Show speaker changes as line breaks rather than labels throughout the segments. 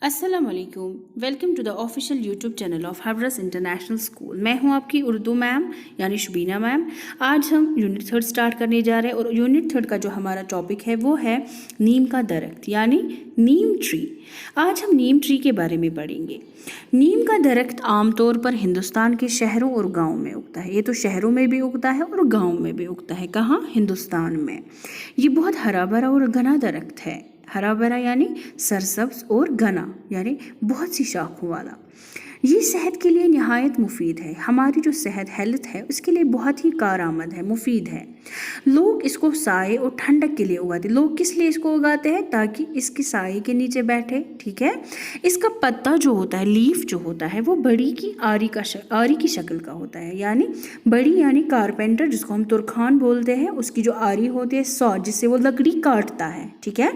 अस्सलाम वालेकुम। Welcome to the official YouTube channel of हवरस इंटरनेशनल स्कूल। मैं हूं आपकी उर्दू मैम यानी शुबीना मैम। आज हम यूनिट 3 स्टार्ट करने जा रहे हैं और यूनिट 3 का जो हमारा टॉपिक है वो है नीम का दरख्त यानी नीम ट्री। आज हम नीम ट्री के बारे में पढ़ेंगे। नीम का दरख्त आमतौर पर हिंदुस्तान के शहरों और गाँव में उगता है। ये तो शहरों में भी उगता है और गाँव में भी उगता है। कहाँ? हिंदुस्तान में। ये बहुत हरा भरा और घना दरख्त है। हरा भरा यानी सरसब्ज और घना यानी बहुत सी शाखों वाला। ये सेहत के लिए नहायत मुफीद है। हमारी जो सेहत हेल्थ है उसके लिए बहुत ही कारआमद है, मुफीद है। लोग इसको साए और ठंडक के लिए उगाते हैं। लोग किस लिए इसको उगाते हैं? ताकि इसकी साए के नीचे बैठे। ठीक है। इसका पत्ता जो होता है, लीफ जो होता है, वो बड़ी की आरी की शक्ल का होता है। यानी बड़ी यानी कारपेंटर जिसको हम तुरखान बोलते हैं, उसकी जो आरी होती है सौ जिससे वो लकड़ी काटता है। ठीक है।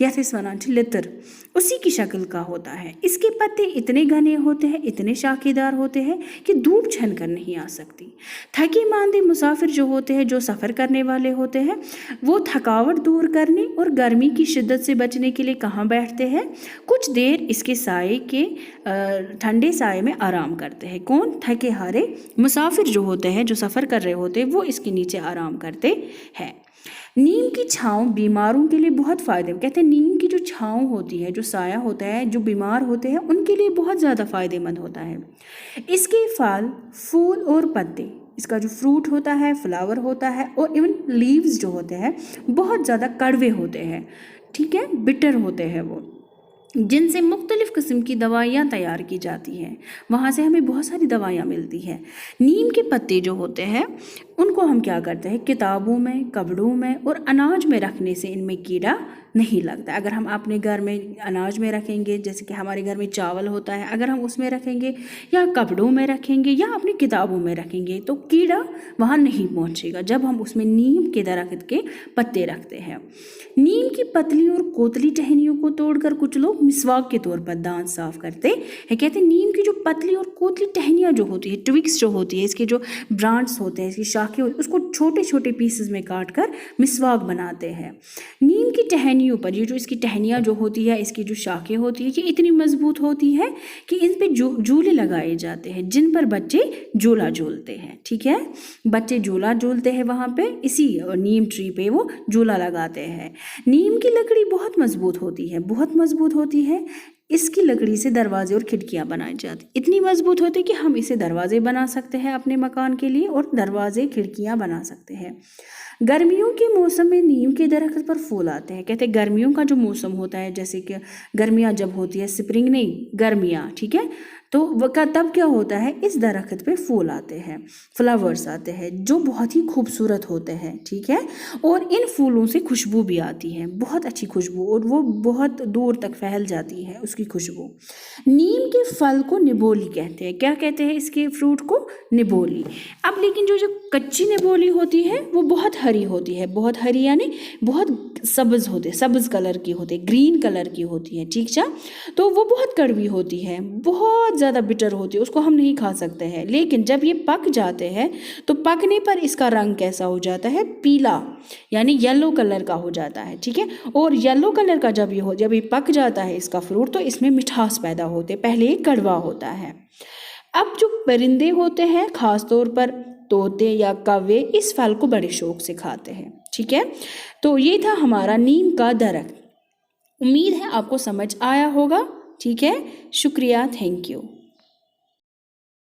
या फिर लितर उसी की शक्ल का होता है। इसके पत्ते इतने घने होते हैं, इतने शाखेदार होते हैं कि धूप छन कर नहीं आ सकती। थके मांदे मुसाफिर जो होते हैं, जो सफ़र करने वाले होते हैं, वो थकावट दूर करने और गर्मी की शिद्दत से बचने के लिए कहाँ बैठते हैं? कुछ देर इसके साए के ठंडे साए में आराम करते हैं। कौन? थके हारे मुसाफिर जो होते हैं, जो सफ़र कर रहे होते हैं, वो इसके नीचे आराम करते हैं। नीम की छाँव बीमारों के लिए बहुत फ़ायदेमंद। कहते हैं नीम की जो छाँव होती है, जो साया होता है, जो बीमार होते हैं उनके लिए बहुत ज़्यादा फ़ायदेमंद होता है। इसके फल, फूल और पत्ते, इसका जो फ्रूट होता है, फ्लावर होता है और इवन लीव्स जो होते हैं बहुत ज़्यादा कड़वे होते हैं। ठीक है, बिटर होते हैं वो, जिनसे मुख्तलिफ़ किस्म की दवाइयाँ तैयार की जाती हैं। वहाँ से हमें बहुत सारी दवाइयाँ मिलती हैं। नीम के पत्ते जो होते हैं उनको हम क्या करते हैं? किताबों में, कपड़ों में और अनाज में रखने से इनमें कीड़ा नहीं लगता। अगर हम अपने घर में अनाज में रखेंगे, जैसे कि हमारे घर में चावल होता है, अगर हम उसमें रखेंगे या कपड़ों में रखेंगे या अपनी किताबों में रखेंगे तो कीड़ा वहाँ नहीं पहुँचेगा जब हम उसमें नीम के दरख्त के पत्ते रखते हैं। नीम की पतली और कोतली टहनियों को तोड़कर कुछ लोग मिसवाक के तौर पर दांत साफ करते हैं। कहते हैं नीम की जो पतली और कोतली टहनियाँ जो होती है, ट्विक्स जो होती है, इसके जो ब्रांड्स होते हैं, इसकी शाखें होती है, उसको छोटे छोटे पीसेस में काट कर मिसवाक बनाते हैं। नीम की टहनियों पर ये जो इसकी टहनियाँ जो होती है, इसकी जो शाखें होती है, ये इतनी मजबूत होती है कि इन पर झूले लगाए जाते हैं जिन पर बच्चे झूला झूलते हैं। ठीक है, बच्चे झूला झूलते हैं वहाँ पे, इसी नीम ट्री पे वो झूला लगाते हैं। नीम की लकड़ी बहुत मजबूत होती है, बहुत मजबूत होती है। इसकी लकड़ी से दरवाजे और खिड़कियां बनाई जाती, इतनी मजबूत होती है कि हम इसे दरवाजे बना सकते हैं अपने मकान के लिए और दरवाजे खिड़कियां बना सकते हैं। गर्मियों के मौसम में नीम के दरख्त पर फूल आते हैं। कहते हैं गर्मियों का जो मौसम होता है, जैसे कि गर्मियाँ जब होती है, स्प्रिंग नहीं, गर्मियाँ, ठीक है, तो तब क्या होता है? इस दरख्त पे फूल आते हैं, फ्लावर्स आते हैं जो बहुत ही खूबसूरत होते हैं। ठीक है, और इन फूलों से खुशबू भी आती है, बहुत अच्छी खुशबू, और वो बहुत दूर तक फैल जाती है उसकी खुशबू। नीम के फल को निबोली कहते हैं। क्या कहते हैं इसके फ्रूट को? निबोली। अब लेकिन जो कच्ची निबोली होती है वो बहुत हरी होती है, बहुत हरी यानी बहुत सब्ज होते, सब्ज कलर की होती है, ग्रीन कलर की होती है। ठीक है, तो वो बहुत कड़वी होती है, बहुत ज़्यादा बिटर होती है, उसको हम नहीं खा सकते हैं। लेकिन जब ये पक जाते हैं तो पकने पर इसका रंग कैसा हो जाता है? पीला यानी येलो कलर का हो जाता है। ठीक है, और येलो कलर का जब ये पक जाता है इसका फ्रूट, तो इसमें मिठास पैदा होते, पहले ये कड़वा होता है। अब जो परिंदे होते हैं, ख़ास तौर पर तोते या कौवे, इस फल को बड़े शौक से खाते हैं। ठीक है, तो ये था हमारा नीम का दरख्त। उम्मीद है आपको समझ आया होगा। ठीक है, शुक्रिया, थैंक यू।